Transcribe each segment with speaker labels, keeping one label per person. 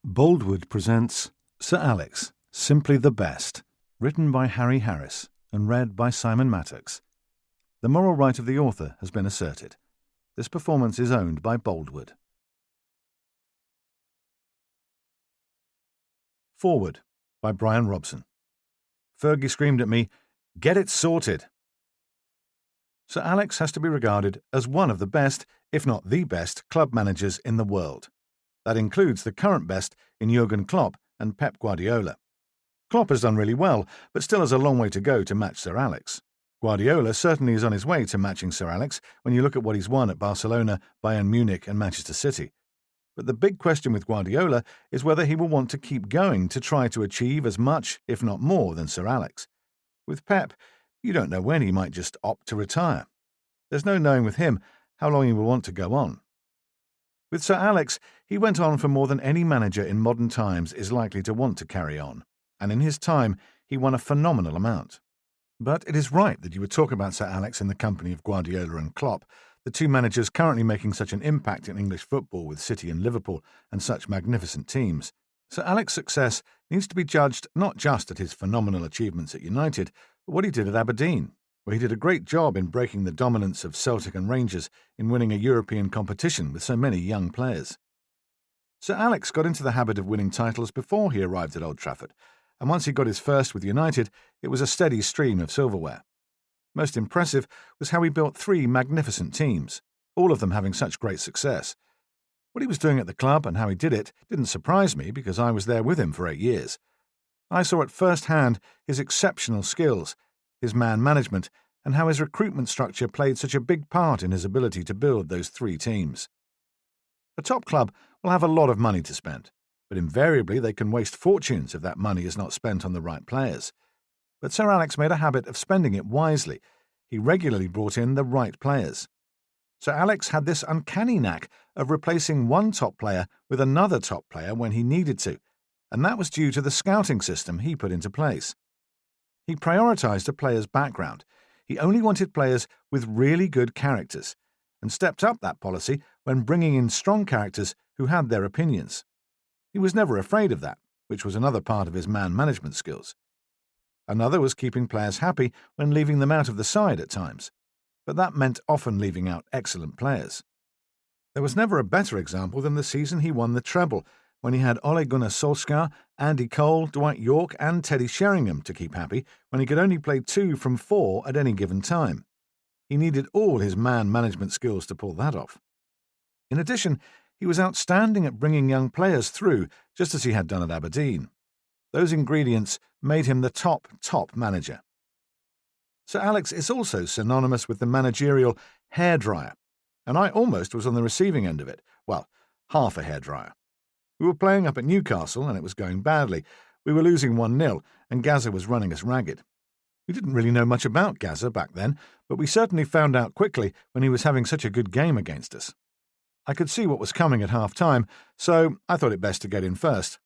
Speaker 1: Boldwood presents Sir Alex, Simply the Best, written by Harry Harris and read by Simon Mattox. The moral right of the author has been asserted. This performance is owned by Boldwood. Forward by Brian Robson. Fergie screamed at me, "Get it sorted!" Sir Alex has to be regarded as one of the best, if not the best, club managers in the world. That includes the current best in Jurgen Klopp and Pep Guardiola. Klopp has done really well, but still has a long way to go to match Sir Alex. Guardiola certainly is on his way to matching Sir Alex when you look at what he's won at Barcelona, Bayern Munich and Manchester City. But the big question with Guardiola is whether he will want to keep going to try to achieve as much, if not more, than Sir Alex. With Pep, you don't know when he might just opt to retire. There's no knowing with him how long he will want to go on. With Sir Alex, he went on for more than any manager in modern times is likely to want to carry on, and in his time he won a phenomenal amount. But it is right that you would talk about Sir Alex in the company of Guardiola and Klopp, the two managers currently making such an impact in English football with City and Liverpool and such magnificent teams. Sir Alex's success needs to be judged not just at his phenomenal achievements at United, but what he did at Aberdeen, where he did a great job in breaking the dominance of Celtic and Rangers in winning a European competition with so many young players. Sir Alex got into the habit of winning titles before he arrived at Old Trafford, and once he got his first with United, it was a steady stream of silverware. Most impressive was how he built three magnificent teams, all of them having such great success. What he was doing at the club and how he did it didn't surprise me because I was there with him for 8 years. I saw at first hand his exceptional skills, his man management, and how his recruitment structure played such a big part in his ability to build those three teams. A top club will have a lot of money to spend, but invariably they can waste fortunes if that money is not spent on the right players. But Sir Alex made a habit of spending it wisely. He regularly brought in the right players. Sir Alex had this uncanny knack of replacing one top player with another top player when he needed to, and that was due to the scouting system he put into place. He prioritised a player's background. He only wanted players with really good characters, and stepped up that policy when bringing in strong characters who had their opinions. He was never afraid of that, which was another part of his man management skills. Another was keeping players happy when leaving them out of the side at times, but that meant often leaving out excellent players. There was never a better example than the season he won the treble, when he had Ole Gunnar Solskjaer, Andy Cole, Dwight Yorke and Teddy Sheringham to keep happy when he could only play 2 from 4 at any given time. He needed all his man management skills to pull that off. In addition, he was outstanding at bringing young players through, just as he had done at Aberdeen. Those ingredients made him the top manager. Sir Alex is also synonymous with the managerial hairdryer, and I almost was on the receiving end of it. Well, half a hairdryer. We were playing up at Newcastle and it was going badly. We were losing 1-0 and Gazza was running us ragged. We didn't really know much about Gazza back then, but we certainly found out quickly when he was having such a good game against us. I could see what was coming at half-time, so I thought it best to get in first.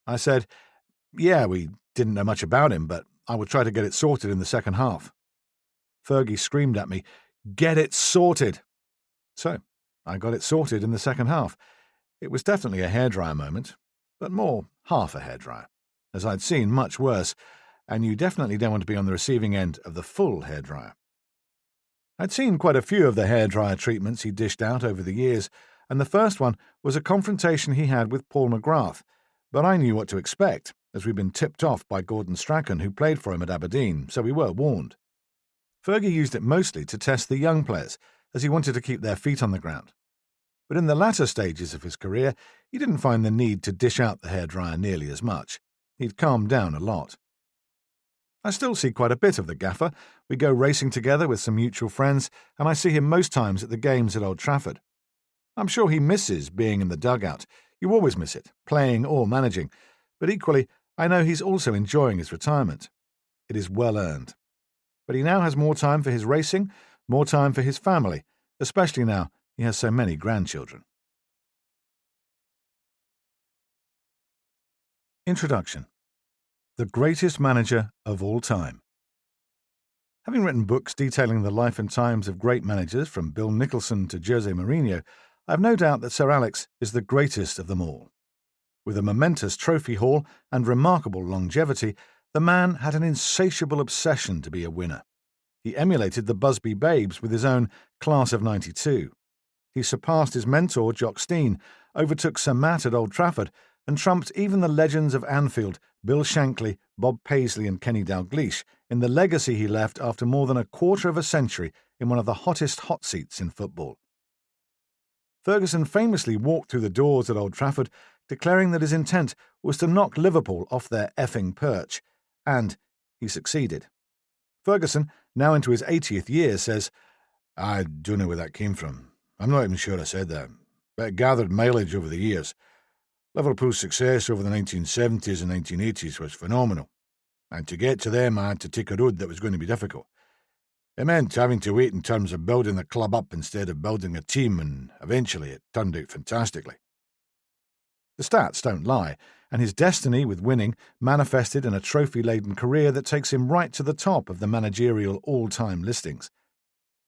Speaker 1: I said, "Yeah, we didn't know much about him, but I would try to get it sorted in the second half." Fergie screamed at me, "Get it sorted!" So I got it sorted in the second half. It was definitely a hairdryer moment, but more half a hairdryer, as I'd seen much worse, and you definitely don't want to be on the receiving end of the full hairdryer. I'd seen quite a few of the hairdryer treatments he dished out over the years, and the first one was a confrontation he had with Paul McGrath, but I knew what to expect, as we'd been tipped off by Gordon Strachan, who played for him at Aberdeen, so we were warned. Fergie used it mostly to test the young players, as he wanted to keep their feet on the ground. But in the latter stages of his career, he didn't find the need to dish out the hairdryer nearly as much. He'd calmed down a lot. I still see quite a bit of the gaffer. We go racing together with some mutual friends, and I see him most times at the games at Old Trafford. I'm sure he misses being in the dugout. You always miss it, playing or managing. But equally, I know he's also enjoying his retirement. It is well earned. But he now has more time for his racing, more time for his family, especially now he has so many grandchildren. Introduction. The greatest manager of all time. Having written books detailing the life and times of great managers from Bill Nicholson to Jose Mourinho, I have no doubt that Sir Alex is the greatest of them all. With a momentous trophy haul and remarkable longevity, the man had an insatiable obsession to be a winner. He emulated the Busby Babes with his own Class of '92. He surpassed his mentor, Jock Stein, overtook Sir Matt at Old Trafford, and trumped even the legends of Anfield, Bill Shankly, Bob Paisley and Kenny Dalglish, in the legacy he left after more than a quarter of a century in one of the hottest hot seats in football. Ferguson famously walked through the doors at Old Trafford, declaring that his intent was to knock Liverpool off their effing perch, and he succeeded. Ferguson, now into his 80th year, says, "I don't know where that came from. I'm not even sure I said that, but it gathered mileage over the years. Liverpool's success over the 1970s and 1980s was phenomenal, and to get to them I had to take a road that was going to be difficult. It meant having to wait in terms of building the club up instead of building a team, and eventually it turned out fantastically." The stats don't lie, and his destiny with winning manifested in a trophy-laden career that takes him right to the top of the managerial all-time listings.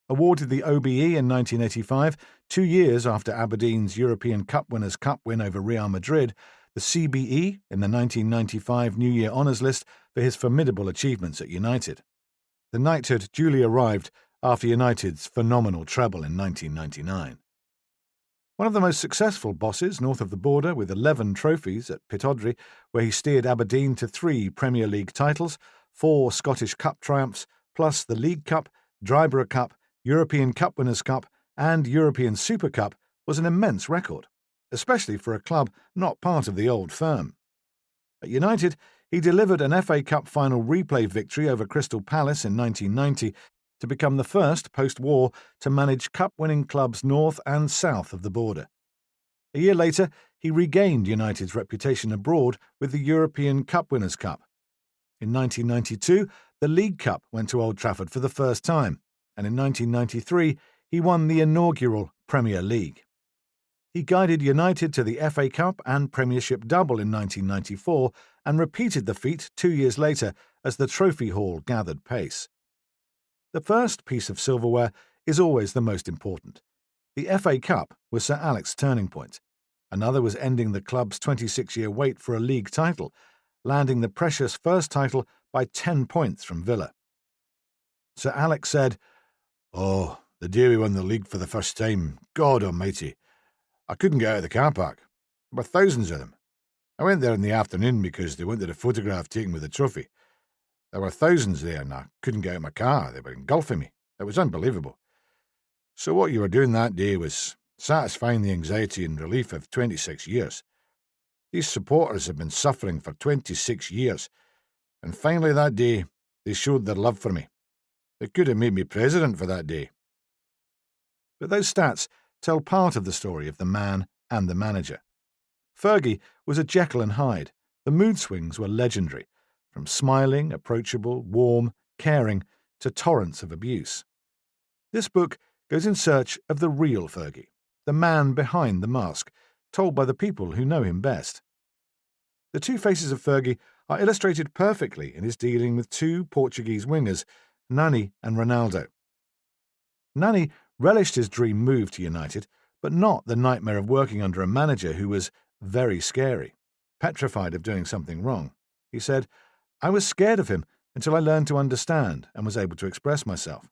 Speaker 1: Awarded the OBE in 1985, 2 years after Aberdeen's European Cup Winners' Cup win over Real Madrid, the CBE in the 1995 New Year Honours List for his formidable achievements at United. The knighthood duly arrived after United's phenomenal treble in 1999. One of the most successful bosses north of the border, with 11 trophies at Pittodrie, where he steered Aberdeen to 3 Premier League titles, 4 Scottish Cup triumphs, plus the League Cup, Dryborough Cup, European Cup Winners' Cup and European Super Cup, was an immense record, especially for a club not part of the old firm. At United, he delivered an FA Cup final replay victory over Crystal Palace in 1990 to become the first post-war to manage cup-winning clubs north and south of the border. A year later, he regained United's reputation abroad with the European Cup Winners' Cup. In 1992, the League Cup went to Old Trafford for the first time, and in 1993, he won the inaugural Premier League. He guided United to the FA Cup and Premiership double in 1994 and repeated the feat 2 years later as the trophy haul gathered pace. The first piece of silverware is always the most important. The FA Cup was Sir Alex's turning point. Another was ending the club's 26-year wait for a league title, landing the precious first title by 10 points from Villa. Sir Alex said, "Oh, the day we won the league for the first time, God almighty, I couldn't get out of the car park. There were thousands of them. I went there in the afternoon because they wanted a photograph taken with the trophy. There were thousands there and I couldn't get out of my car. They were engulfing me. It was unbelievable. So what you were doing that day was satisfying the anxiety and relief of 26 years. These supporters have been suffering for 26 years, and finally that day they showed their love for me. They could have made me president for that day." But those stats tell part of the story of the man and the manager. Fergie was a Jekyll and Hyde. The mood swings were legendary, from smiling, approachable, warm, caring, to torrents of abuse. This book goes in search of the real Fergie, the man behind the mask, told by the people who know him best. The two faces of Fergie are illustrated perfectly in his dealing with 2 Portuguese wingers, Nani and Ronaldo. Nani relished his dream move to United, but not the nightmare of working under a manager who was very scary, petrified of doing something wrong. He said, "I was scared of him until I learned to understand and was able to express myself.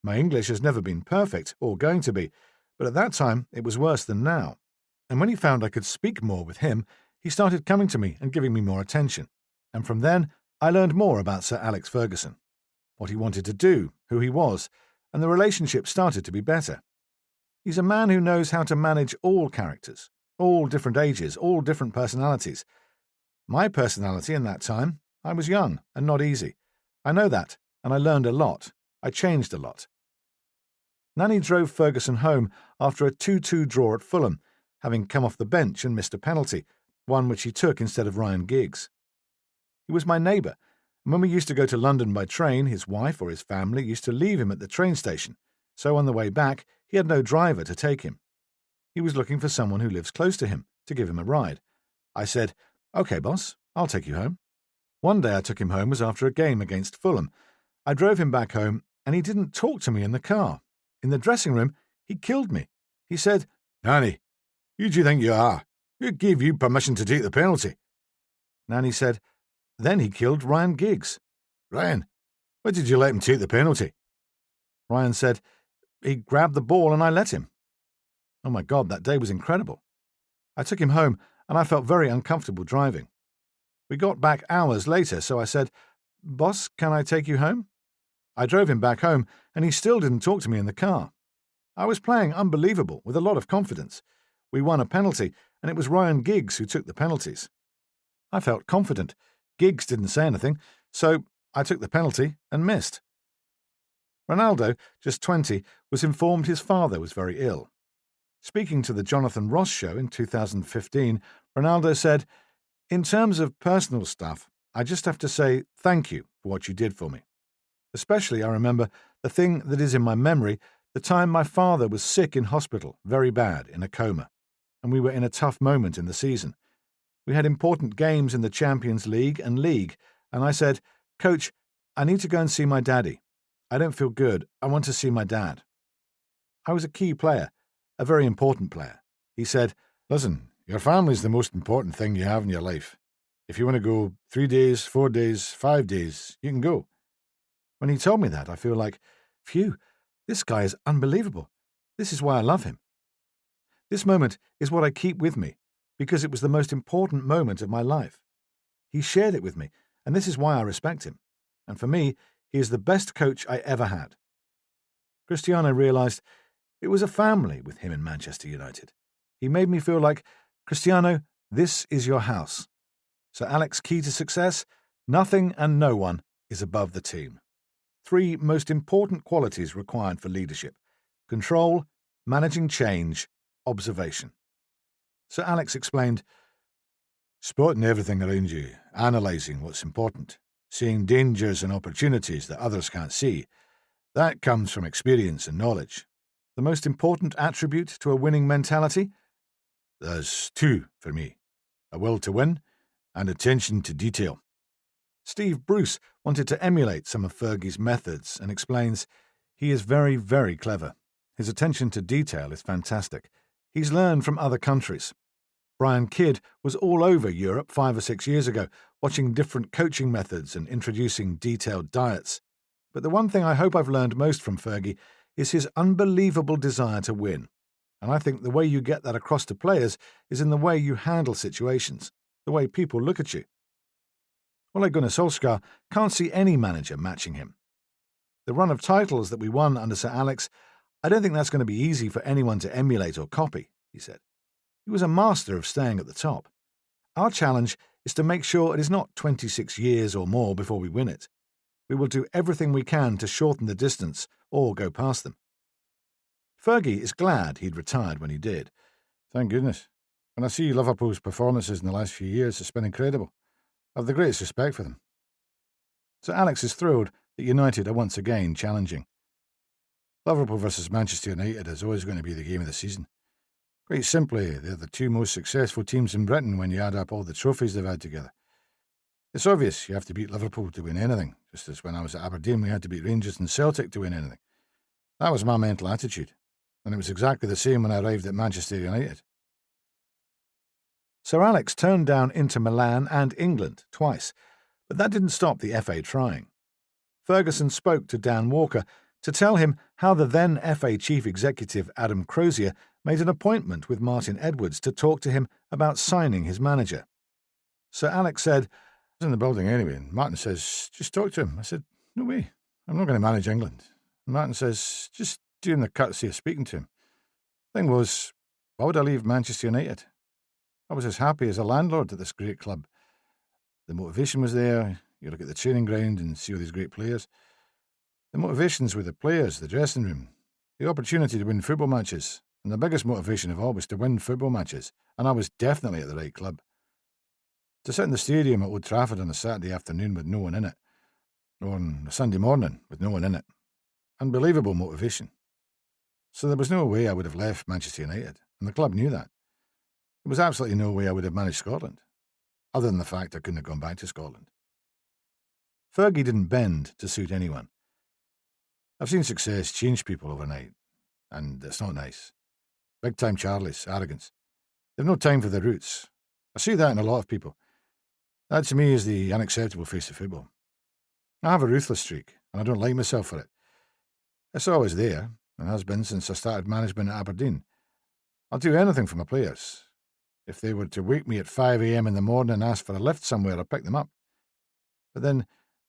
Speaker 1: My English has never been perfect, or going to be, but at that time it was worse than now. And when he found I could speak more with him, he started coming to me and giving me more attention. And from then, I learned more about Sir Alex Ferguson, what he wanted to do, who he was, and the relationship started to be better. He's a man who knows how to manage all characters, all different ages, all different personalities. My personality in that time, I was young and not easy. I know that, and I learned a lot. I changed a lot." Nani drove Ferguson home after a 2-2 draw at Fulham, having come off the bench and missed a penalty, one which he took instead of Ryan Giggs. "He was my neighbour, and when we used to go to London by train, his wife or his family used to leave him at the train station, so on the way back he had no driver to take him. He was looking for someone who lives close to him, to give him a ride. I said, 'OK, boss, I'll take you home.' One day I took him home was after a game against Fulham. I drove him back home, and he didn't talk to me in the car. In the dressing room, he killed me. He said, 'Nani, who do you think you are? Who gave you permission to take the penalty? Nanny said, Then he killed Ryan Giggs. Ryan, why did you let him take the penalty? Ryan said, He grabbed the ball and I let him. Oh my God, that day was incredible. I took him home and I felt very uncomfortable driving. We got back hours later, so I said, Boss, can I take you home? I drove him back home and he still didn't talk to me in the car. I was playing unbelievable with a lot of confidence. We won a penalty and it was Ryan Giggs who took the penalties. I felt confident. Giggs didn't say anything, so I took the penalty and missed. Ronaldo, just 20, was informed his father was very ill. Speaking to the Jonathan Ross Show in 2015, Ronaldo said, In terms of personal stuff, I just have to say thank you for what you did for me. Especially, I remember the thing that is in my memory, the time my father was sick in hospital, very bad, in a coma, and we were in a tough moment in the season. We had important games in the Champions League and League, and I said, Coach, I need to go and see my daddy. I don't feel good. I want to see my dad. I was a key player, a very important player. He said, Listen, your family's the most important thing you have in your life. If you want to go 3 days, 4 days, 5 days, you can go. When he told me that, I feel like, phew, this guy is unbelievable. This is why I love him. This moment is what I keep with me, because it was the most important moment of my life. He shared it with me, and this is why I respect him. And for me, he is the best coach I ever had. Cristiano realised it was a family with him in Manchester United. He made me feel like, Cristiano, this is your house. So Alex, key to success, nothing and no one is above the team. 3 most important qualities required for leadership: control, managing change, observation. So Alex explained, spotting everything around you, analysing what's important, seeing dangers and opportunities that others can't see, that comes from experience and knowledge. The most important attribute to a winning mentality? There's 2 for me: a will to win and attention to detail. Steve Bruce wanted to emulate some of Fergie's methods and explains, he is very, very clever. His attention to detail is fantastic. He's learned from other countries. Brian Kidd was all over Europe 5 or 6 years ago, watching different coaching methods and introducing detailed diets. But the one thing I hope I've learned most from Fergie is his unbelievable desire to win. And I think the way you get that across to players is in the way you handle situations, the way people look at you. Ole Gunnar Solskjaer can't see any manager matching him. The run of titles that we won under Sir Alex, I don't think that's going to be easy for anyone to emulate or copy, he said. He was a master of staying at the top. Our challenge is to make sure it is not 26 years or more before we win it. We will do everything we can to shorten the distance or go past them. Fergie is glad he'd retired when he did. Thank goodness. When I see Liverpool's performances in the last few years, it's been incredible. I have the greatest respect for them. So Alex is thrilled that United are once again challenging. Liverpool versus Manchester United is always going to be the game of the season. Quite simply, they're the 2 most successful teams in Britain when you add up all the trophies they've had together. It's obvious you have to beat Liverpool to win anything, just as when I was at Aberdeen we had to beat Rangers and Celtic to win anything. That was my mental attitude, and it was exactly the same when I arrived at Manchester United. Sir Alex turned down Inter Milan and England twice, but that didn't stop the FA trying. Ferguson spoke to Dan Walker to tell him how the then FA chief executive Adam Crozier made an appointment with Martin Edwards to talk to him about signing his manager. Sir Alex said, I was in the building anyway, and Martin says, just talk to him. I said, no way, I'm not going to manage England. And Martin says, just do him the courtesy of speaking to him. Thing was, why would I leave Manchester United? I was as happy as a landlord at this great club. The motivation was there. You look at the training ground and see all these great players. The motivations with the players, the dressing room, the opportunity to win football matches, and the biggest motivation of all was to win football matches, and I was definitely at the right club. To sit in the stadium at Old Trafford on a Saturday afternoon with no one in it, or on a Sunday morning with no one in it, unbelievable motivation. So there was no way I would have left Manchester United, and the club knew that. There was absolutely no way I would have managed Scotland, other than the fact I couldn't have gone back to Scotland. Fergie didn't bend to suit anyone. I've seen success change people overnight, and it's not nice. Big-time Charlie's arrogance. They've no time for their roots. I see that in a lot of people. That to me is the unacceptable face of football. I have a ruthless streak, and I don't like myself for it. It's always there, and has been since I started management at Aberdeen. I'll do anything for my players. If they were to wake me at 5 a.m. in the morning and ask for a lift somewhere, I'll pick them up. But then,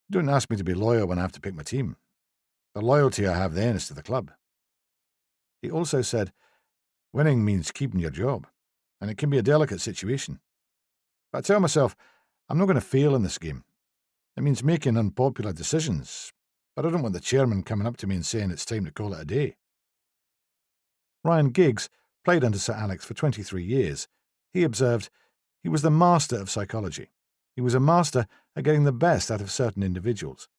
Speaker 1: don't ask me to be loyal when I have to pick my team. The loyalty I have then is to the club. He also said, winning means keeping your job, and it can be a delicate situation. But I tell myself, I'm not going to fail in this game. It means making unpopular decisions, but I don't want the chairman coming up to me and saying it's time to call it a day. Ryan Giggs played under Sir Alex for 23 years. He observed, he was the master of psychology. He was a master at getting the best out of certain individuals,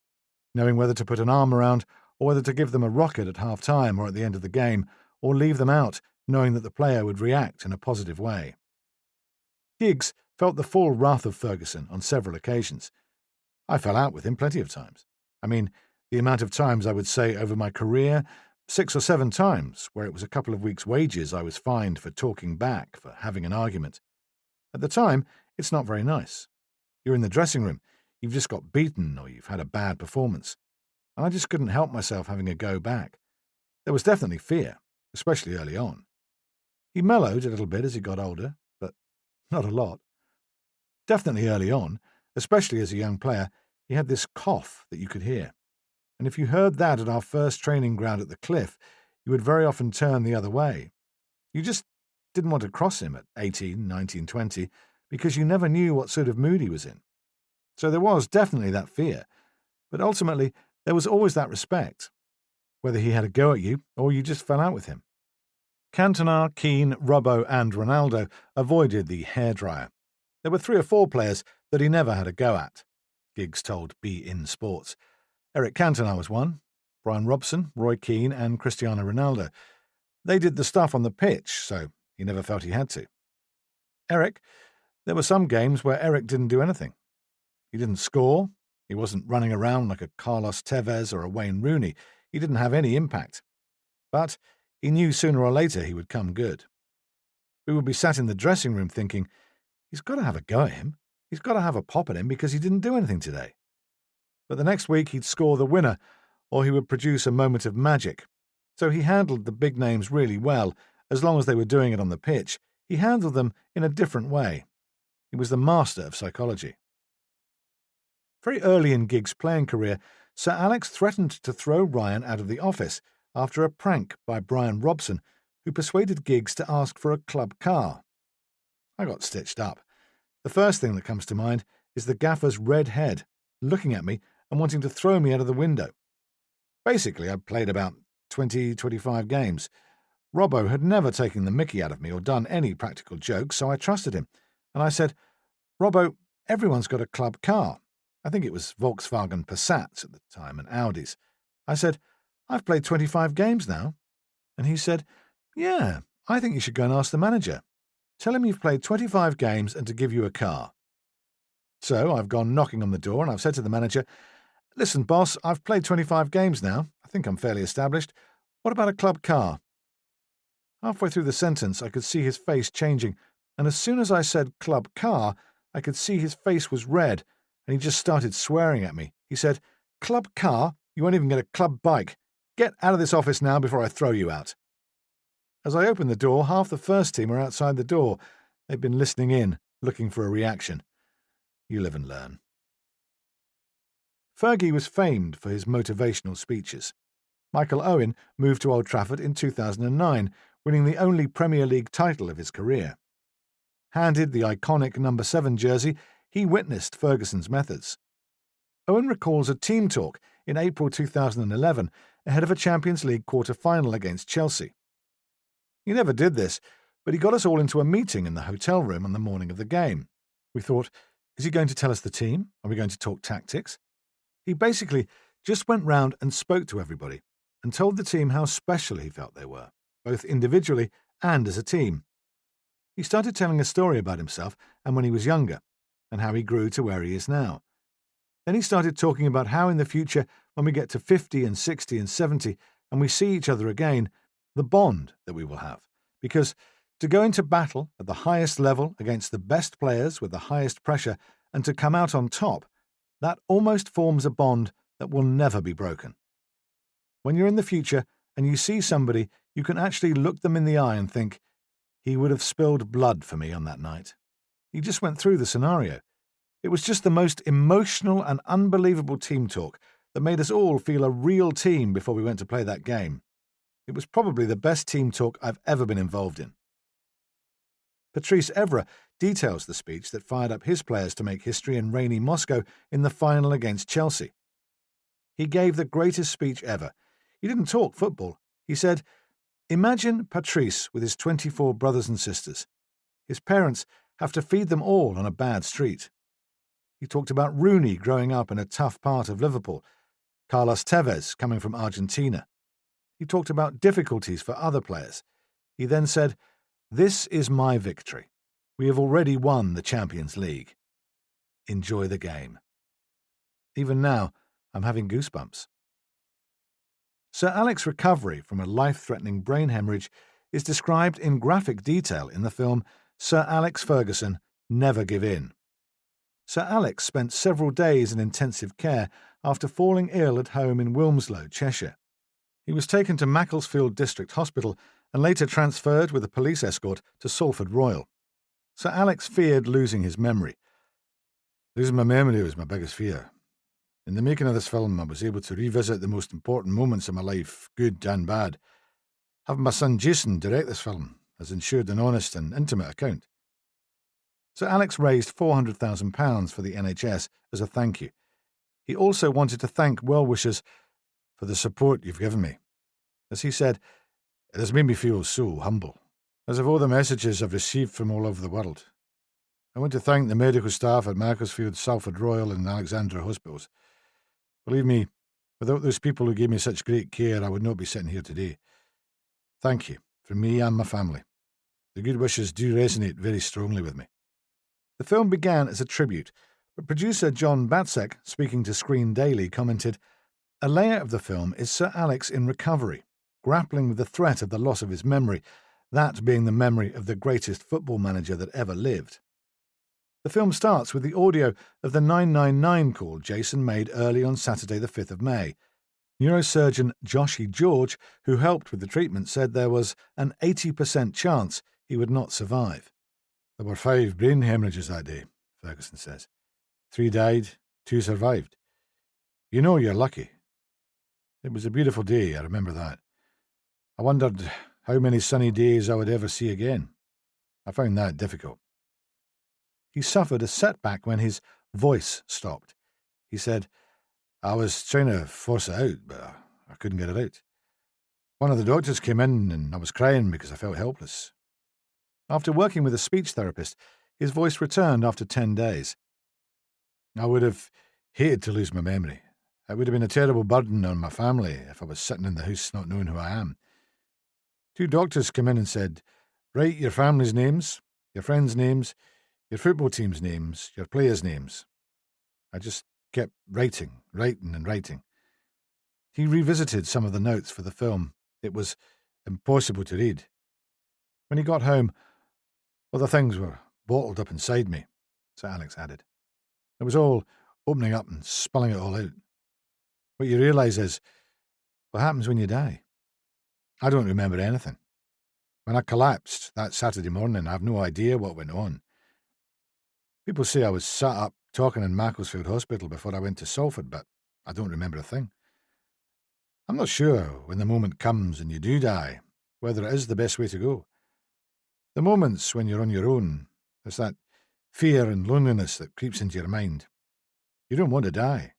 Speaker 1: knowing whether to put an arm around or whether to give them a rocket at half-time or at the end of the game, or leave them out, knowing that the player would react in a positive way. Giggs felt the full wrath of Ferguson on several occasions. I fell out with him plenty of times. I mean, the amount of times I would say over my career, 6 or 7 times, where it was a couple of weeks' wages I was fined for talking back, for having an argument. At the time, it's not very nice. You're in the dressing room, you've just got beaten or you've had a bad performance. And I just couldn't help myself having a go back. There was definitely fear, especially early on. He mellowed a little bit as he got older, but not a lot. Definitely early on, especially as a young player, he had this cough that you could hear. And if you heard that at our first training ground at the Cliff, you would very often turn the other way. You just didn't want to cross him at 18, 19, 20, because you never knew what sort of mood he was in. So there was definitely that fear, but ultimately there was always that respect, whether he had a go at you or you just fell out with him. Cantona, Keane, Robbo and Ronaldo avoided the hairdryer. There were 3 or 4 players that he never had a go at, Giggs told Be In Sports. Eric Cantona was one, Brian Robson, Roy Keane and Cristiano Ronaldo. They did the stuff on the pitch, so he never felt he had to. Eric, there were some games where Eric didn't do anything. He didn't score, he wasn't running around like a Carlos Tevez or a Wayne Rooney, he didn't have any impact. But he knew sooner or later he would come good. We would be sat in the dressing room thinking, he's got to have a go at him, he's got to have a pop at him because he didn't do anything today. But the next week he'd score the winner, or he would produce a moment of magic. So he handled the big names really well, as long as they were doing it on the pitch. He handled them in a different way. He was the master of psychology. Very early in Giggs' playing career, Sir Alex threatened to throw Ryan out of the office after a prank by Brian Robson, who persuaded Giggs to ask for a club car. I got stitched up. The first thing that comes to mind is the gaffer's red head, looking at me and wanting to throw me out of the window. Basically, I'd played about 20-25 games. Robbo had never taken the mickey out of me or done any practical jokes, so I trusted him. And I said, Robbo, everyone's got a club car. I think it was Volkswagen Passats at the time and Audis. I said, I've played 25 games now. And he said, yeah, I think you should go and ask the manager. Tell him you've played 25 games and to give you a car. So I've gone knocking on the door and I've said to the manager, listen, boss, I've played 25 games now. I think I'm fairly established. What about a club car? Halfway through the sentence, I could see his face changing, and as soon as I said club car, I could see his face was red, and he just started swearing at me. He said, club car? You won't even get a club bike. Get out of this office now before I throw you out. As I opened the door, half the first team were outside the door. They'd been listening in, looking for a reaction. You live and learn. Fergie was famed for his motivational speeches. Michael Owen moved to Old Trafford in 2009, winning the only Premier League title of his career. Handed the iconic number 7 jersey, he witnessed Ferguson's methods. Owen recalls a team talk in April 2011 ahead of a Champions League quarter-final against Chelsea. He never did this, but he got us all into a meeting in the hotel room on the morning of the game. We thought, is he going to tell us the team? Are we going to talk tactics? He basically just went round and spoke to everybody and told the team how special he felt they were, both individually and as a team. He started telling a story about himself and when he was younger, and how he grew to where he is now. Then he started talking about how in the future, when we get to 50 and 60 and 70 and we see each other again, the bond that we will have. Because To go into battle at the highest level against the best players with the highest pressure and to come out on top, that almost forms a bond that will never be broken. When you're in the future and you see somebody, you can actually look them in the eye and think, he would have spilled blood for me on that night. He just went through the scenario. It was just the most emotional and unbelievable team talk that made us all feel a real team before we went to play that game. It was probably the best team talk I've ever been involved in. Patrice Evra details the speech that fired up his players to make history in rainy Moscow in the final against Chelsea. He gave the greatest speech ever. He didn't talk football. He said, "Imagine Patrice with his 24 brothers and sisters. His parents have to feed them all on a bad street." He talked about Rooney growing up in a tough part of Liverpool, Carlos Tevez coming from Argentina. He talked about difficulties for other players. He then said, "This is my victory. We have already won the Champions League. Enjoy the game." Even now, I'm having goosebumps. Sir Alex's recovery from a life-threatening brain hemorrhage is described in graphic detail in the film Sir Alex Ferguson, Never Give In. Sir Alex spent several days in intensive care after falling ill at home in Wilmslow, Cheshire. He was taken to Macclesfield District Hospital and later transferred with a police escort to Salford Royal. Sir Alex feared losing his memory. "Losing my memory was my biggest fear. In the making of this film, I was able to revisit the most important moments of my life, good and bad. Having my son Jason direct this film has ensured an honest and intimate account." Sir Alex raised £400,000 for the NHS as a thank you. He also wanted to thank well-wishers for the support you've given me. As he said, "It has made me feel so humble, as of all the messages I've received from all over the world. I want to thank the medical staff at Macclesfield, Salford Royal and Alexandra Hospitals. Believe me, without those people who gave me such great care, I would not be sitting here today. Thank you, from me and my family. The good wishes do resonate very strongly with me." The film began as a tribute, but producer John Batsek, speaking to Screen Daily, commented, "A layer of the film is Sir Alex in recovery, grappling with the threat of the loss of his memory, that being the memory of the greatest football manager that ever lived." The film starts with the audio of the 999 call Jason made early on Saturday the 5th of May. Neurosurgeon Joshy George, who helped with the treatment, said there was an 80% chance he would not survive. "There were 5 brain hemorrhages that day," Ferguson says. 3 died, 2 survived. You know you're lucky. It was a beautiful day, I remember that. I wondered how many sunny days I would ever see again. I found that difficult. He suffered a setback when his voice stopped. He said, "I was trying to force it out, but I couldn't get it out. One of the doctors came in and I was crying because I felt helpless." After working with a speech therapist, his voice returned after 10 days. "I would have hated to lose my memory. It would have been a terrible burden on my family if I was sitting in the house not knowing who I am. 2 doctors came in and said, 'Write your family's names, your friends' names, your football team's names, your players' names.' I just kept writing. He revisited some of the notes for the film. It was impossible to read. When he got home, other things were bottled up inside me," Sir Alex added. "It was all opening up and spilling it all out. What you realise is what happens when you die. I don't remember anything. When I collapsed that Saturday morning, I have no idea what went on. People say I was sat up talking in Macclesfield Hospital before I went to Salford, but I don't remember a thing. I'm not sure when the moment comes and you do die, whether it is the best way to go. The moments when you're on your own, there's that fear and loneliness that creeps into your mind. You don't want to die.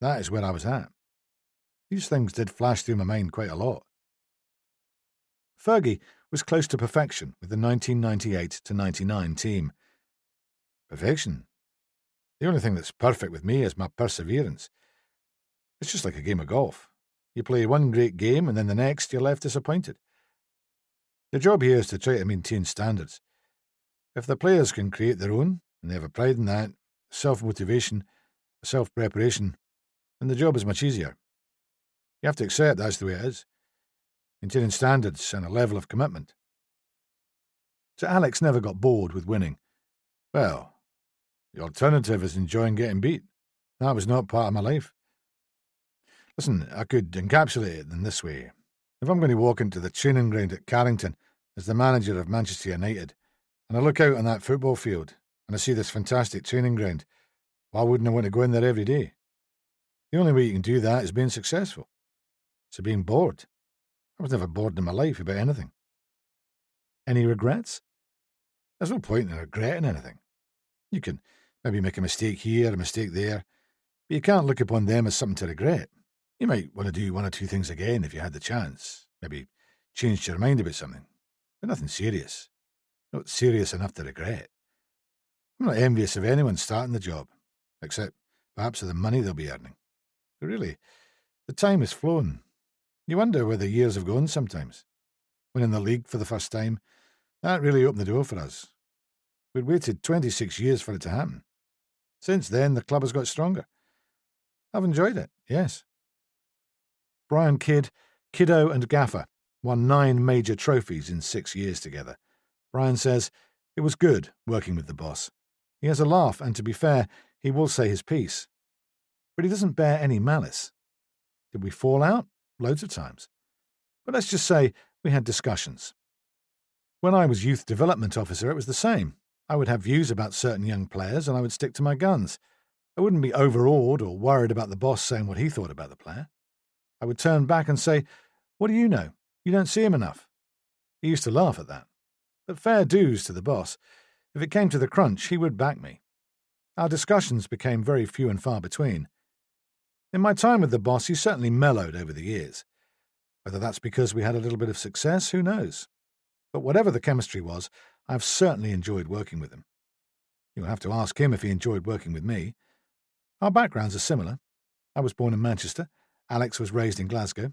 Speaker 1: That is where I was at. These things did flash through my mind quite a lot." Fergie was close to perfection with the 1998-99 team. Perfection? The only thing that's perfect with me is my perseverance. It's just like a game of golf. You play one great game and then the next you're left disappointed. The job here is to try to maintain standards. If the players can create their own, and they have a pride in that, self-motivation, self-preparation, then the job is much easier. You have to accept that's the way it is. Maintaining standards and a level of commitment. So Alex never got bored with winning. Well, the alternative is enjoying getting beat. That was not part of my life. Listen, I could encapsulate it in this way. If I'm going to walk into the training ground at Carrington as the manager of Manchester United, and I look out on that football field and I see this fantastic training ground, why wouldn't I want to go in there every day? The only way you can do that is being successful. So being bored. I was never bored in my life about anything. Any regrets? There's no point in regretting anything. You can maybe make a mistake here, a mistake there, but you can't look upon them as something to regret. You might want to do one or two things again if you had the chance. Maybe changed your mind about something. But nothing serious. Not serious enough to regret. I'm not envious of anyone starting the job, except perhaps of the money they'll be earning. But really, the time has flown. You wonder where the years have gone sometimes. Winning the league for the first time, that really opened the door for us. We'd waited 26 years for it to happen. Since then, the club has got stronger. I've enjoyed it, yes. Brian Kidd, Kiddo and Gaffer won 9 major trophies in 6 years together. Brian says, it was good working with the boss. He has a laugh, and to be fair, he will say his piece. But he doesn't bear any malice. Did we fall out? Loads of times. But let's just say we had discussions. When I was youth development officer, it was the same. I would have views about certain young players, and I would stick to my guns. I wouldn't be overawed or worried about the boss saying what he thought about the player. I would turn back and say, what do you know? You don't see him enough. He used to laugh at that. But fair dues to the boss. If it came to the crunch, he would back me. Our discussions became very few and far between. In my time with the boss, he certainly mellowed over the years. Whether that's because we had a little bit of success, who knows? But whatever the chemistry was, I've certainly enjoyed working with him. You'll have to ask him if he enjoyed working with me. Our backgrounds are similar. I was born in Manchester. Alex was raised in Glasgow.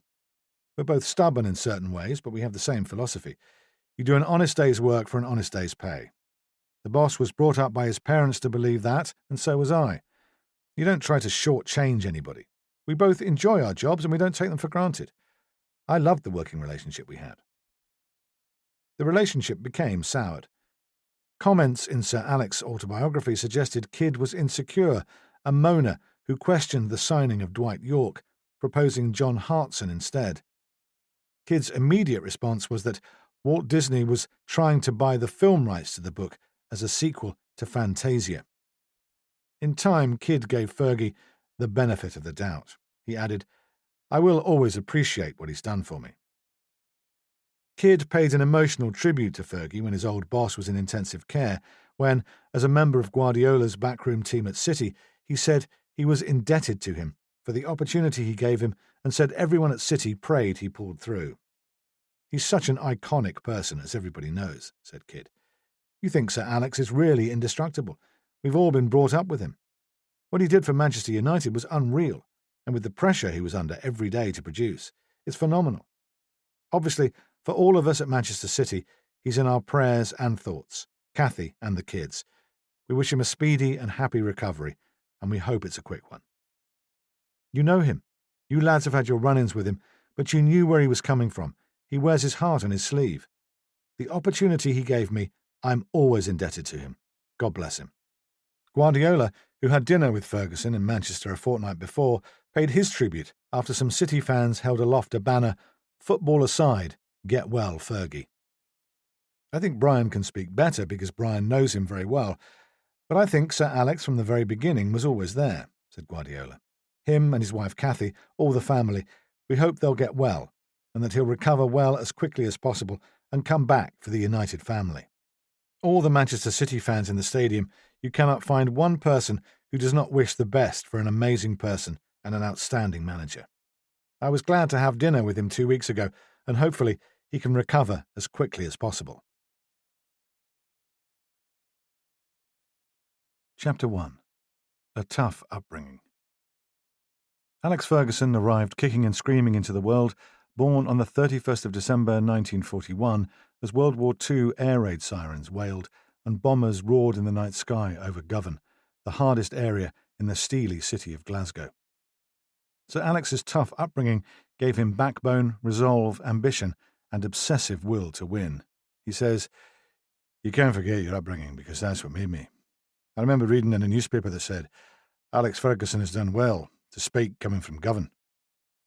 Speaker 1: We're both stubborn in certain ways, but we have the same philosophy. You do an honest day's work for an honest day's pay. The boss was brought up by his parents to believe that, and so was I. You don't try to shortchange anybody. We both enjoy our jobs and we don't take them for granted. I loved the working relationship we had. The relationship became soured. Comments in Sir Alex's autobiography suggested Kidd was insecure, a moaner who questioned the signing of Dwight York, proposing John Hartson instead. Kidd's immediate response was that Walt Disney was trying to buy the film rights to the book as a sequel to Fantasia. In time, Kidd gave Fergie the benefit of the doubt. He added, I will always appreciate what he's done for me. Kidd paid an emotional tribute to Fergie when his old boss was in intensive care, when, as a member of Guardiola's backroom team at City, he said he was indebted to him for the opportunity he gave him and said everyone at City prayed he pulled through. He's such an iconic person, as everybody knows, said Kidd. You think Sir Alex is really indestructible. We've all been brought up with him. What he did for Manchester United was unreal, and with the pressure he was under every day to produce, it's phenomenal. Obviously, for all of us at Manchester City, he's in our prayers and thoughts, Kathy and the kids. We wish him a speedy and happy recovery, and we hope it's a quick one. You know him. You lads have had your run-ins with him, but you knew where he was coming from. He wears his heart on his sleeve. The opportunity he gave me, I'm always indebted to him. God bless him. Guardiola, who had dinner with Ferguson in Manchester a fortnight before, paid his tribute after some City fans held aloft a banner, "Football aside, get well, Fergie." I think Brian can speak better because Brian knows him very well, but I think Sir Alex from the very beginning was always there, said Guardiola. Him and his wife Kathy, all the family, we hope they'll get well, and that he'll recover well as quickly as possible and come back for the United family. All the Manchester City fans in the stadium, you cannot find one person who does not wish the best for an amazing person and an outstanding manager. I was glad to have dinner with him 2 weeks ago, and hopefully he can recover as quickly as possible. Chapter 1. A Tough Upbringing. Alex Ferguson arrived kicking and screaming into the world, born on the 31st of December 1941, as World War II air raid sirens wailed and bombers roared in the night sky over Govan, the hardest area in the steely city of Glasgow. Sir Alex's tough upbringing gave him backbone, resolve, ambition, and obsessive will to win. He says, You can't forget your upbringing because that's what made me. I remember reading in a newspaper that said, Alex Ferguson has done well, despite coming from Govan.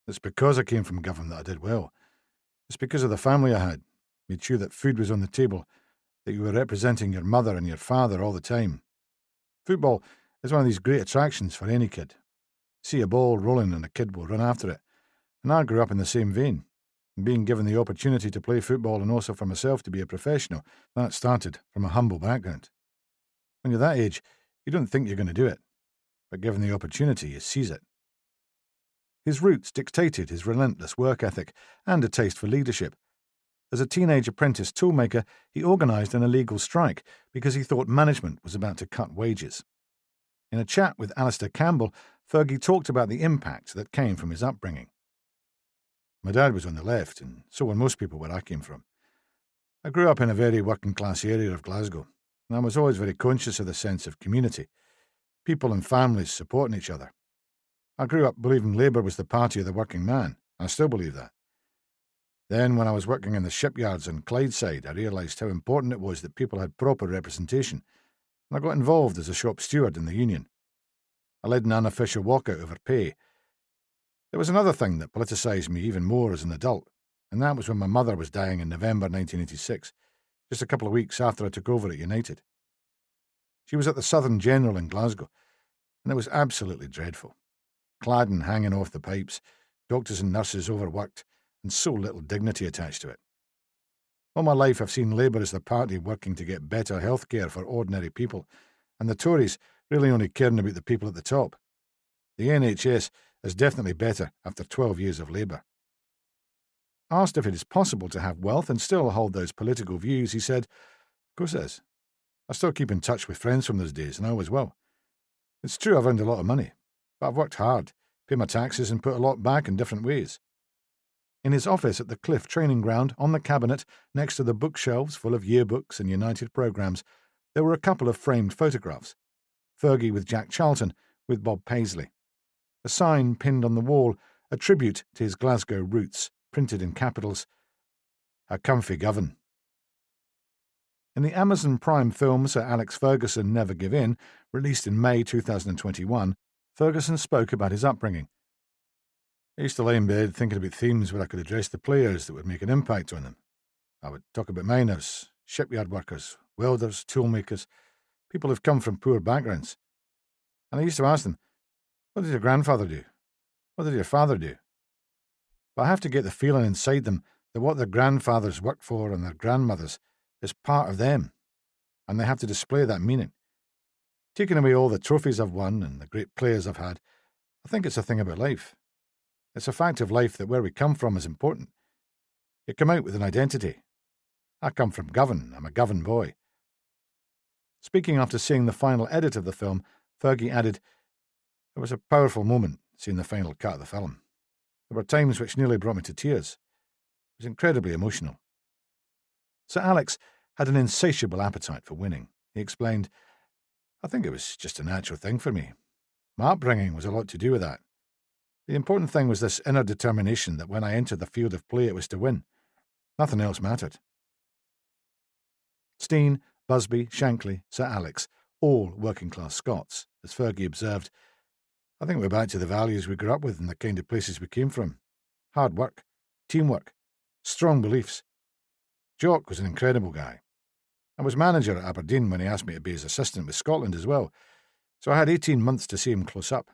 Speaker 1: It's because I came from Govan that I did well. It's because of the family I had, made sure that food was on the table, that you were representing your mother and your father all the time. Football is one of these great attractions for any kid. See a ball rolling and a kid will run after it. And I grew up in the same vein. And being given the opportunity to play football and also for myself to be a professional, that started from a humble background. When you're that age, you don't think you're going to do it. But given the opportunity, you seize it. His roots dictated his relentless work ethic and a taste for leadership. As a teenage apprentice toolmaker, he organised an illegal strike because he thought management was about to cut wages. In a chat with Alistair Campbell, Fergie talked about the impact that came from his upbringing. My dad was on the left, and so were most people where I came from. I grew up in a very working-class area of Glasgow, and I was always very conscious of the sense of community, people and families supporting each other. I grew up believing Labour was the party of the working man, and I still believe that. Then, when I was working in the shipyards on Clydeside, I realised how important it was that people had proper representation, and I got involved as a shop steward in the union. I led an unofficial walkout over pay. There was another thing that politicised me even more as an adult, and that was when my mother was dying in November 1986, just a couple of weeks after I took over at United. She was at the Southern General in Glasgow, and it was absolutely dreadful. Cladding hanging off the pipes, doctors and nurses overworked, and so little dignity attached to it. All my life I've seen Labour as the party working to get better health care for ordinary people, and the Tories really only caring about the people at the top. The NHS is definitely better after 12 years of Labour. Asked if it is possible to have wealth and still hold those political views, he said, "Of course it is. I still keep in touch with friends from those days, and I always will. It's true I've earned a lot of money, but I've worked hard, paid my taxes and put a lot back in different ways." In his office at the Cliff training ground, on the cabinet, next to the bookshelves full of yearbooks and United programmes, there were a couple of framed photographs. Fergie with Jack Charlton, with Bob Paisley. A sign pinned on the wall, a tribute to his Glasgow roots, printed in capitals, "A comfy Govan." In the Amazon Prime film Sir Alex Ferguson Never Give In, released in May 2021, Ferguson spoke about his upbringing. I used to lie in bed thinking about themes where I could address the players that would make an impact on them. I would talk about miners, shipyard workers, welders, toolmakers, people who've come from poor backgrounds. And I used to ask them, what did your grandfather do? What did your father do? But I have to get the feeling inside them that what their grandfathers worked for and their grandmothers is part of them, and they have to display that meaning. Taking away all the trophies I've won and the great players I've had, I think it's a thing about life. It's a fact of life that where we come from is important. You come out with an identity. I come from Govan. I'm a Govan boy. Speaking after seeing the final edit of the film, Fergie added, "It was a powerful moment seeing the final cut of the film. There were times which nearly brought me to tears. It was incredibly emotional." Sir Alex had an insatiable appetite for winning. He explained, "I think it was just a natural thing for me. My upbringing was a lot to do with that. The important thing was this inner determination that when I entered the field of play it was to win. Nothing else mattered." Steen, Busby, Shankly, Sir Alex, all working-class Scots. As Fergie observed, "I think we're back to the values we grew up with and the kind of places we came from. Hard work, teamwork, strong beliefs. Jock was an incredible guy. I was manager at Aberdeen when he asked me to be his assistant with Scotland as well, so I had 18 months to see him close up.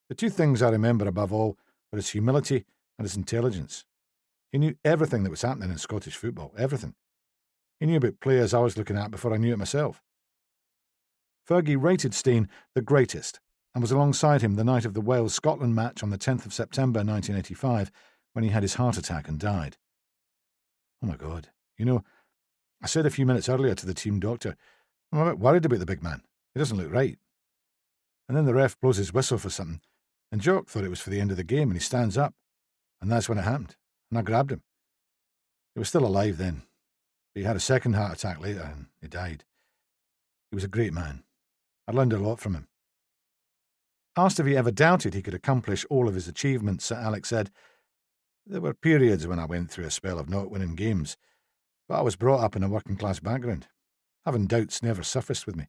Speaker 1: The two things I remember above all were his humility and his intelligence. He knew everything that was happening in Scottish football, everything. He knew about players I was looking at before I knew it myself." Fergie rated Steen the greatest and was alongside him the night of the Wales-Scotland match on the 10th of September 1985 when he had his heart attack and died. "Oh my God, I said a few minutes earlier to the team doctor, I'm a bit worried about the big man. He doesn't look right. And then the ref blows his whistle for something, and Jock thought it was for the end of the game, and he stands up, and that's when it happened, and I grabbed him. He was still alive then, but he had a second heart attack later, and he died. He was a great man. I learned a lot from him." Asked if he ever doubted he could accomplish all of his achievements, Sir Alex said, "There were periods when I went through a spell of not winning games, but I was brought up in a working-class background. Having doubts never surfaced with me.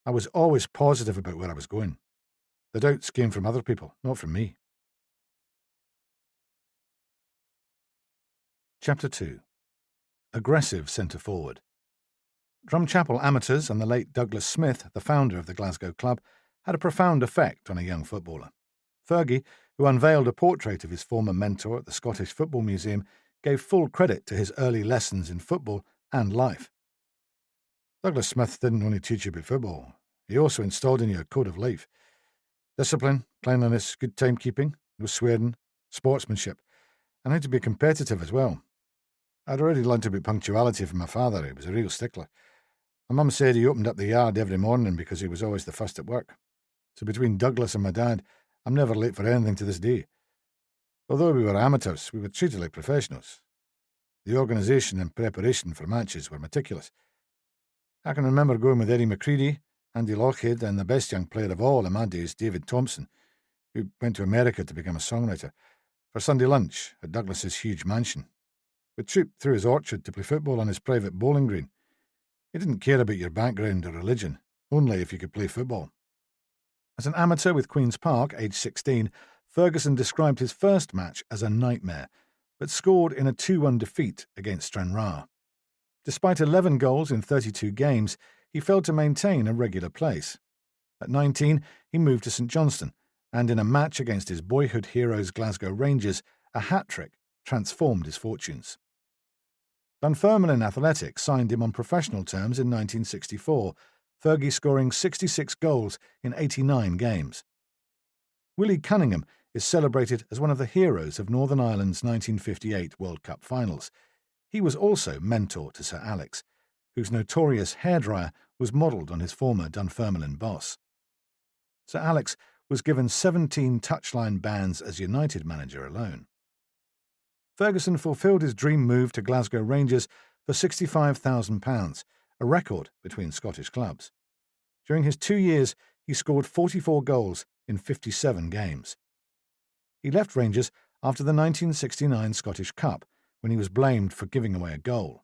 Speaker 1: I was always positive about where I was going. The doubts came from other people, not from me. Chapter 2. Aggressive centre forward. Drumchapel amateurs and the late Douglas Smith, the founder of the Glasgow club, had a profound effect on a young footballer. Fergie, who unveiled a portrait of his former mentor at the Scottish Football Museum, gave full credit to his early lessons in football and life. Douglas Smith didn't only teach you about football, he also installed in you a code of life. Discipline, cleanliness, good timekeeping, no swearing, sportsmanship, and how to be competitive as well. I'd already learnt about punctuality from my father. He was a real stickler. My mum said he opened up the yard every morning because he was always the first at work. So between Douglas and my dad, I'm never late for anything to this day. Although we were amateurs, we were treated like professionals. The organisation and preparation for matches were meticulous. I can remember going with Eddie McCready, Andy Lochhead, and the best young player of all in my days, David Thompson, who went to America to become a songwriter, for Sunday lunch at Douglas's huge mansion. We trooped through his orchard to play football on his private bowling green. He didn't care about your background or religion, only if you could play football. As an amateur with Queen's Park, aged 16, Ferguson described his first match as a nightmare, but scored in a 2-1 defeat against Stranraer. Despite 11 goals in 32 games, he failed to maintain a regular place. At 19, he moved to St Johnstone, and in a match against his boyhood heroes Glasgow Rangers, a hat-trick transformed his fortunes. Dunfermline Athletic signed him on professional terms in 1964, Fergie scoring 66 goals in 89 games. Willie Cunningham is celebrated as one of the heroes of Northern Ireland's 1958 World Cup finals. He was also mentor to Sir Alex, whose notorious hairdryer was modelled on his former Dunfermline boss. Sir Alex was given 17 touchline bans as United manager alone. Ferguson fulfilled his dream move to Glasgow Rangers for £65,000, a record between Scottish clubs. During his 2 years, he scored 44 goals in 57 games. He left Rangers after the 1969 Scottish Cup, when he was blamed for giving away a goal.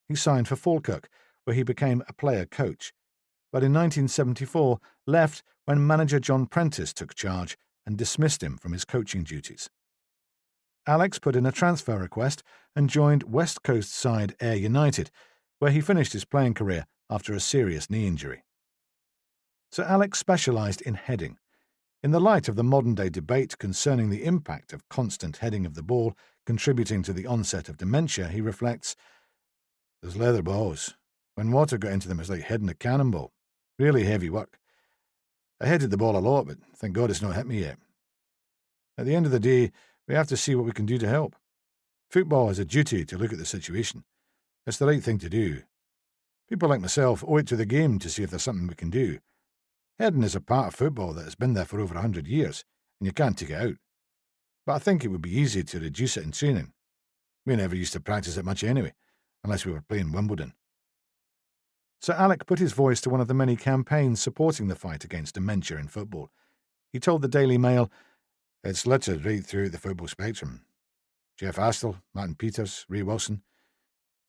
Speaker 1: He signed for Falkirk, where he became a player coach, but in 1974 left when manager John Prentice took charge and dismissed him from his coaching duties. Alex put in a transfer request and joined West Coast side Ayr United, where he finished his playing career after a serious knee injury. Sir Alex specialised in heading. In the light of the modern-day debate concerning the impact of constant heading of the ball contributing to the onset of dementia, he reflects, "Those leather balls. When water got into them, it was like heading a cannonball. Really heavy work. I headed the ball a lot, but thank God it's not hit me yet. At the end of the day, we have to see what we can do to help. Football has a duty to look at the situation. It's the right thing to do. People like myself owe it to the game to see if there's something we can do. Heading is a part of football that has been there for over 100 years, and you can't take it out. But I think it would be easy to reduce it in training. We never used to practice it much anyway, unless we were playing Wimbledon." Sir Alec put his voice to one of the many campaigns supporting the fight against dementia in football. He told the Daily Mail, "It's littered right through the football spectrum. Jeff Astle, Martin Peters, Ray Wilson.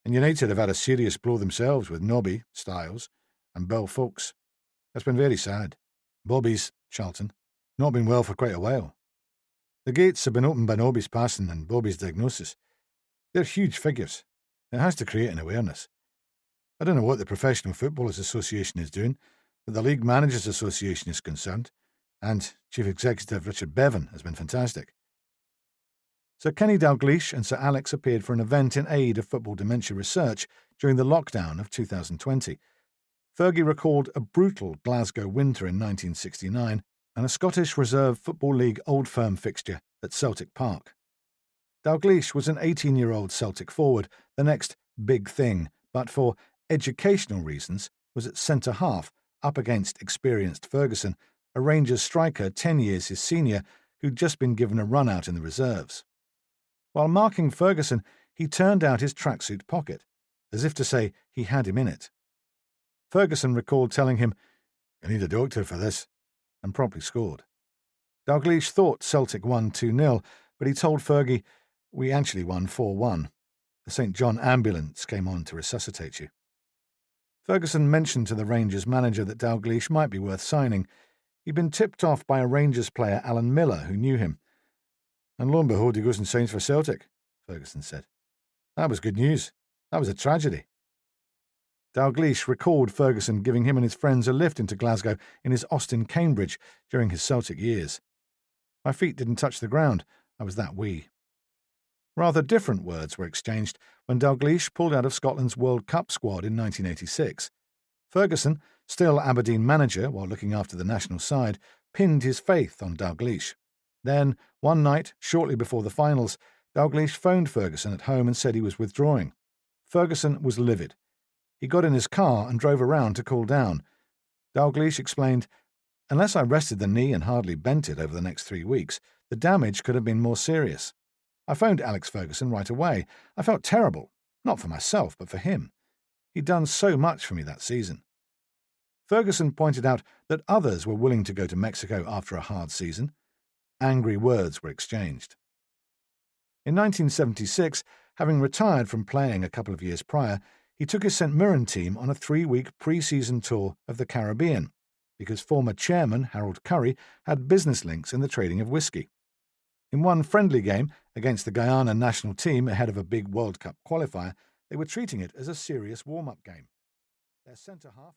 Speaker 1: And United have had a serious blow themselves with Nobby, Styles, and Bill Foulkes. It's been very sad. Bobby's, Charlton, not been well for quite a while. The gates have been opened by Nobby's passing and Bobby's diagnosis. They're huge figures. It has to create an awareness. I don't know what the Professional Footballers Association is doing, but the League Managers Association is concerned, and Chief Executive Richard Bevan has been fantastic." Sir Kenny Dalglish and Sir Alex appeared for an event in aid of football dementia research during the lockdown of 2020. Fergie recalled a brutal Glasgow winter in 1969 and a Scottish Reserve Football League Old Firm fixture at Celtic Park. Dalglish was an 18-year-old Celtic forward, the next big thing, but for educational reasons was at centre-half, up against experienced Ferguson, a Rangers striker 10 years his senior, who'd just been given a run-out in the reserves. While marking Ferguson, he turned out his tracksuit pocket, as if to say he had him in it. Ferguson recalled telling him, "I need a doctor for this," and promptly scored. Dalglish thought Celtic won 2-0, but he told Fergie, "We actually won 4-1. The St John ambulance came on to resuscitate you." Ferguson mentioned to the Rangers manager that Dalglish might be worth signing. He'd been tipped off by a Rangers player, Alan Miller, who knew him. "And lo and behold, he goes and signs for Celtic," Ferguson said. "That was good news. That was a tragedy." Dalglish recalled Ferguson giving him and his friends a lift into Glasgow in his Austin Cambridge during his Celtic years. "My feet didn't touch the ground. I was that wee." Rather different words were exchanged when Dalglish pulled out of Scotland's World Cup squad in 1986. Ferguson, still Aberdeen manager while looking after the national side, pinned his faith on Dalglish. Then, one night, shortly before the finals, Dalglish phoned Ferguson at home and said he was withdrawing. Ferguson was livid. He got in his car and drove around to cool down. Dalglish explained, "Unless I rested the knee and hardly bent it over the next 3 weeks, the damage could have been more serious. I phoned Alex Ferguson right away. I felt terrible, not for myself, but for him. He'd done so much for me that season." Ferguson pointed out that others were willing to go to Mexico after a hard season. Angry words were exchanged. In 1976, having retired from playing a couple of years prior, he took his St Mirren team on a 3-week pre-season tour of the Caribbean, because former chairman Harold Curry had business links in the trading of whiskey. In one friendly game against the Guyana national team ahead of a big World Cup qualifier, they were treating it as a serious warm-up game. Their centre-half